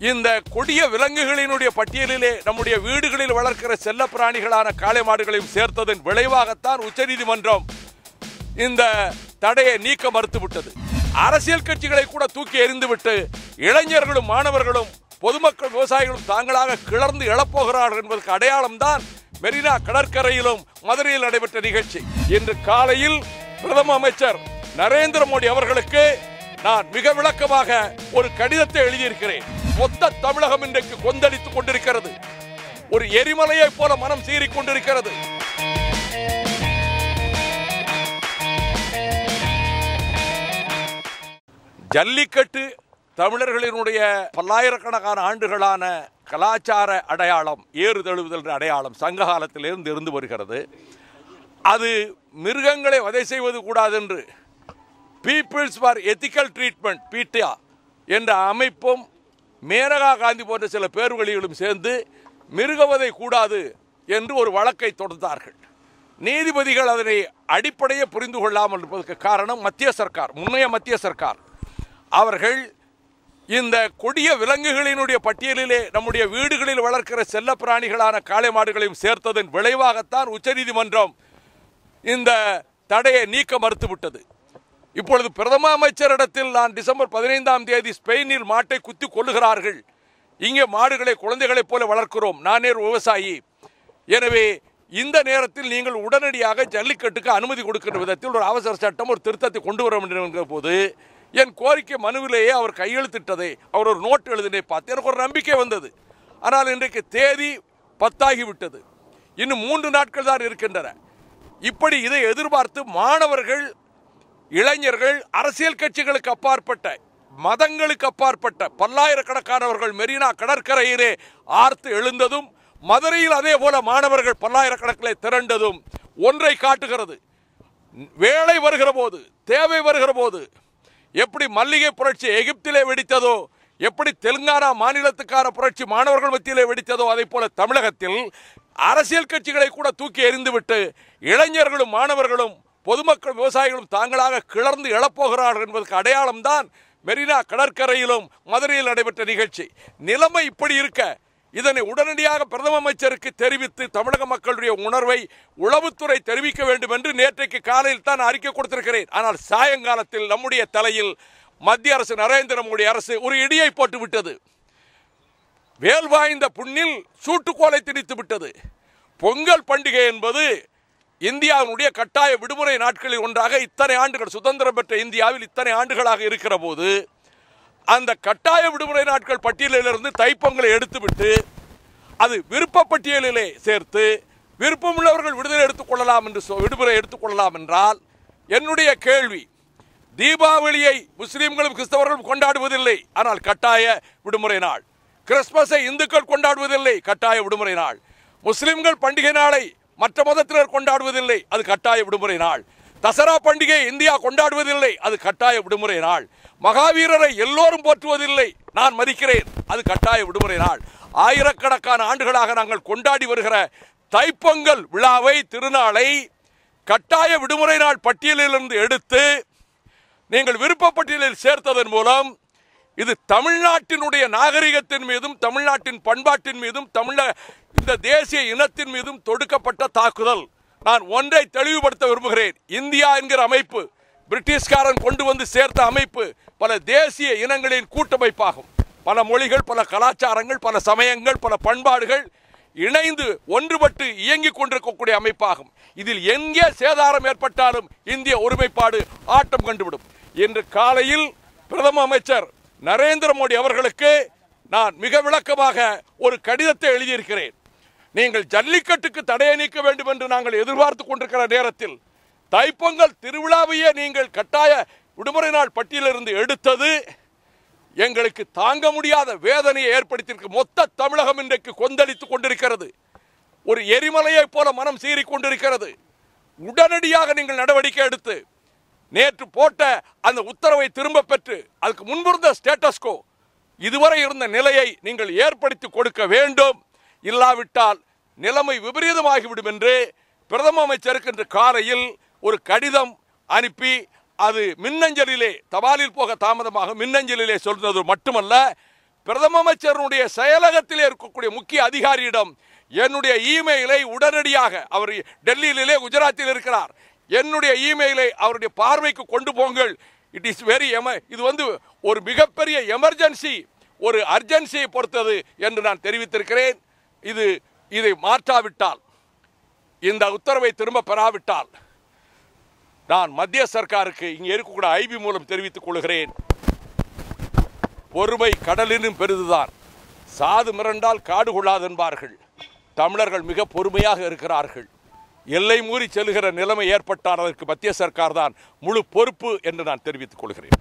இந்த கொடிய விலங்குகளினுடைய பட்டியலிலே நம்முடைய வீடுகளில் வளர்க்கிற செல்ல பிராணிகளான காளை மாடுகளையும் சேர்த்ததன் விளைவாகத்தான் உச்சநீதிமன்றம் இந்த தடையை நீக்க மறுத்துவிட்டது. அரசியல் கட்சிகளை கூட தூக்கி எறிந்துவிட்டு இளைஞர்களும் மாணவர்களும் பொதுமக்கள் விவசாயிகளும் தாங்களாக கிளர்ந்து எழப்போகிறார்கள் என்பதற்கு அடையாளம் தான் மெரினா கடற்கரையிலும் மதுரையில் நடைபெற்ற நிகழ்ச்சி. இன்று காலையில் பிரதம அமைச்சர் நரேந்திர மோடி அவர்களுக்கு நான் மிக விளக்கமாக ஒரு கடிதத்தை எழுதியிருக்கிறேன். மொத்த தமிழகம் இன்றைக்கு கொந்தளித்துக் கொண்டிருக்கிறது. ஒரு எரிமலையை போல மனம் சீறிக் கொண்டிருக்கிறது. ஜல்லிக்கட்டு தமிழர்களினுடைய பல்லாயிரக்கணக்கான ஆண்டுகளான கலாச்சார அடையாளம், ஏறு தழுவுதல் அடையாளம் சங்க காலத்திலிருந்து இருந்து வருகிறது. அது மிருகங்களை வதை செய்வது கூடாது என்று பீப்புள்ஸ் ஃபார் எத்திக்கல் ட்ரீட்மெண்ட் பீட்டியா என்ற அமைப்பும் மேனகா காந்தி போன்ற சில பேர்வழிகளும் சேர்ந்து மிருகவதை கூடாது என்று ஒரு வழக்கை தொடுத்தார்கள். நீதிபதிகள் அதனை அடிப்படையை புரிந்து கொள்ளாமல் இருப்பதற்கு காரணம் மத்திய சர்க்கார், முன்னைய மத்திய சர்க்கார் அவர்கள் இந்த கொடிய விலங்குகளினுடைய பட்டியலிலே நம்முடைய வீடுகளில் வளர்க்கிற செல்ல பிராணிகளான காளை மாடுகளையும் சேர்த்ததன் விளைவாகத்தான் உச்சநீதிமன்றம் இந்த தடையை நீக்க மறுத்துவிட்டது. இப்பொழுது பிரதம அமைச்சரிடத்தில் நான் டிசம்பர் 15ஆம் தேதி ஸ்பெயினில் மாட்டை குத்தி கொள்ளுகிறார்கள், இங்கே மாடுகளை குழந்தைகளைப் போல வளர்க்கிறோம், நானே விவசாயி, எனவே இந்த நேரத்தில் நீங்கள் உடனடியாக ஜல்லிக்கட்டுக்கு அனுமதி கொடுக்கின்ற விதத்தில் ஒரு அவசர சட்டம், ஒரு திருத்தத்தை கொண்டு வர வேண்டும் என்கிற போது என் கோரிக்கை மனுவிலேயே அவர் கையெழுத்திட்டதை, அவர் ஒரு நோட் எழுதினை பார்த்து எனக்கு ஒரு நம்பிக்கை வந்தது. ஆனால் இன்றைக்கு தேதி 10 ஆகிவிட்டது, இன்னும் 3 நாட்கள் தான் இருக்கின்றன. இப்படி இதை எதிர்பார்த்து மாணவர்கள், இளைஞர்கள், அரசியல் கட்சிகளுக்கு அப்பாற்பட்ட, மதங்களுக்கு அப்பாற்பட்ட பல்லாயிரக்கணக்கானவர்கள் மெரினா கடற்கரையிலே ஆர்த்து எழுந்ததும், மதுரையில் அதே போல மாணவர்கள் பல்லாயிரக்கணக்கிலே திரண்டதும் ஒன்றை காட்டுகிறது. வேலை வருகிற போது, தேவை வருகிற போது எப்படி மல்லிகை புரட்சி எகிப்திலே வெடித்ததோ, எப்படி தெலுங்கானா மாநிலத்துக்கான புரட்சி மாணவர்கள் மத்தியிலே வெடித்ததோ, அதை போல தமிழகத்தில் அரசியல் கட்சிகளை கூட தூக்கி எறிந்துவிட்டு இளைஞர்களும் மாணவர்களும் பொதுமக்கள் விவசாயிகளும் தாங்களாக கிளர்ந்து எழப்போகிறார்கள் என்பதற்கு அடையாளம் தான் மெரினா கடற்கரையிலும் மதுரையில் நடைபெற்ற நிகழ்ச்சி. நிலைமை இப்படி இருக்க இதனை உடனடியாக பிரதம அமைச்சருக்கு தெரிவித்து தமிழக மக்களுடைய உணர்வை உளவுத்துறை தெரிவிக்க வேண்டும் என்று நேற்றைக்கு காலையில் தான் அறிக்கை கொடுத்திருக்கிறேன். ஆனால் சாயங்காலத்தில் நம்முடைய தலையில் மத்திய அரசு, நரேந்திர மோடி அரசு ஒரு இடியை போட்டு விட்டது. வேல் வாய்ந்த புண்ணில் சூட்டுக்கோலை திணித்து விட்டது. பொங்கல் பண்டிகை என்பது இந்தியாவினுடைய கட்டாய விடுமுறை நாட்களில் ஒன்றாக இத்தனை ஆண்டுகள், சுதந்திரம் பெற்ற இந்தியாவில் இத்தனை ஆண்டுகளாக இருக்கிற போது அந்த கட்டாய விடுமுறை நாட்கள் பட்டியலிலிருந்து தைப்பொங்கலை எடுத்துவிட்டு அது விருப்ப பட்டியலிலே சேர்த்து விருப்பமுள்ளவர்கள் விடுதலை எடுத்துக்கொள்ளலாம் என்று விடுமுறை எடுத்துக்கொள்ளலாம் என்றால் என்னுடைய கேள்வி, தீபாவளியை முஸ்லிம்களும் கிறிஸ்தவர்களும் கொண்டாடுவதில்லை, ஆனால் கட்டாய விடுமுறை நாள். கிறிஸ்துமஸை இந்துக்கள் கொண்டாடுவதில்லை, கட்டாய விடுமுறை நாள். முஸ்லிம்கள் பண்டிகை நாளை மற்ற மதத்தினர் கொண்டாடுவதில்லை, அது கட்டாய விடுமுறை நாள். தசரா பண்டிகை இந்தியா கொண்டாடுவதில்லை, அது கட்டாய விடுமுறை நாள். மகாவீரரை எல்லோரும் போற்றுவதில்லை, நான் மதிக்கிறேன், அது கட்டாய விடுமுறை நாள். ஆயிரக்கணக்கான ஆண்டுகளாக நாங்கள் கொண்டாடி வருகிற தைப்பொங்கல் விழாவை, திருநாளை கட்டாய விடுமுறை நாள் பட்டியலிலிருந்து எடுத்து நீங்கள் விருப்ப பட்டியலில் சேர்த்ததன் மூலம் இது தமிழ்நாட்டினுடைய நாகரிகத்தின் மீதும் தமிழ்நாட்டின் பண்பாட்டின் மீதும் இந்த தேசிய இனத்தின் மீதும் தொடுக்கப்பட்ட தாக்குதல். நான் ஒன்றை தெளிவுபடுத்த விரும்புகிறேன். இந்தியா என்கிற அமைப்பு பிரிட்டிஷ்காரன் கொண்டு வந்து சேர்த்த அமைப்பு பல தேசிய இனங்களின் கூட்டமைப்பாகும். பல மொழிகள், பல கலாச்சாரங்கள், பல சமயங்கள், பல பண்பாடுகள் இணைந்து ஒன்றுபட்டு இயங்கிக் கொண்டிருக்கக்கூடிய அமைப்பாகும். இதில் எங்கே சேதாரம் ஏற்பட்டாலும் இந்திய ஒருமைப்பாடு ஆட்டம் கண்டுவிடும். இன்று காலையில் பிரதம அமைச்சர் நரேந்திர மோடி அவர்களுக்கு நான் மிக விளக்கமாக ஒரு கடிதத்தை எழுதியிருக்கிறேன். நீங்கள் ஜல்லிக்கட்டுக்கு தடையை நீக்க வேண்டும் என்று நாங்கள் எதிர்பார்த்து கொண்டிருக்கிற நேரத்தில் தைப்பொங்கல் திருவிழாவையே நீங்கள் கட்டாய விடுமுறை நாள் பட்டியலிருந்து எடுத்தது எங்களுக்கு தாங்க முடியாத வேதனையை ஏற்படுத்தியிருக்கு. மொத்த தமிழகம் இன்றைக்கு கொந்தளித்துக் கொண்டிருக்கிறது. ஒரு எரிமலையை போல மனம் சீறிக் கொண்டிருக்கிறது. உடனடியாக நீங்கள் நடவடிக்கை எடுத்து நேற்று போட்ட அந்த உத்தரவை திரும்ப பெற்று அதுக்கு முன்பிருந்த ஸ்டேட்டஸ்கோ, இதுவரை இருந்த நிலையை நீங்கள் ஏற்படுத்தி கொடுக்க வேண்டும். இல்லாவிட்டால் நிலைமை விபரீதமாகிவிடும் என்று பிரதம அமைச்சருக்கு இன்று காலையில் ஒரு கடிதம் அனுப்பி, அது மின்னஞ்சலிலே, தபாலில் போக தாமதமாக மின்னஞ்சலிலே சொல்றது மட்டுமல்ல, பிரதம அமைச்சருடைய செயலகத்தில் இருக்கக்கூடிய முக்கிய அதிகாரியிடம் என்னுடைய இமெயிலை உடனடியாக, அவர் டெல்லியிலே குஜராத்தில் இருக்கிறார், என்னுடைய இமெயிலை அவருடைய பார்வைக்கு கொண்டு போங்கள். இட் இஸ் வெரி இது ஒரு மிகப்பெரிய எமர்ஜென்சி, ஒரு அர்ஜென்சியை பொறுத்தது என்று நான் தெரிவித்திருக்கிறேன். இதை மாற்றாவிட்டால், இந்த உத்தரவை திரும்ப பெறாவிட்டால் நான் மத்திய சர்க்காருக்கு இங்கே இருக்கக்கூடிய ஐபி மூலம் தெரிவித்துக் கொள்கிறேன். பொறுமை கடலினும் பெரிதுதான், சாது மிரண்டால் காடு கொள்ளாது என்பார்கள். தமிழர்கள் மிக பொறுமையாக இருக்கிறார்கள். எல்லை மீறி செல்கிற நிலைமை ஏற்பட்டால் அதற்கு மத்திய சர்க்கார் தான் முழு பொறுப்பு என்று நான் தெரிவித்துக் கொள்கிறேன்.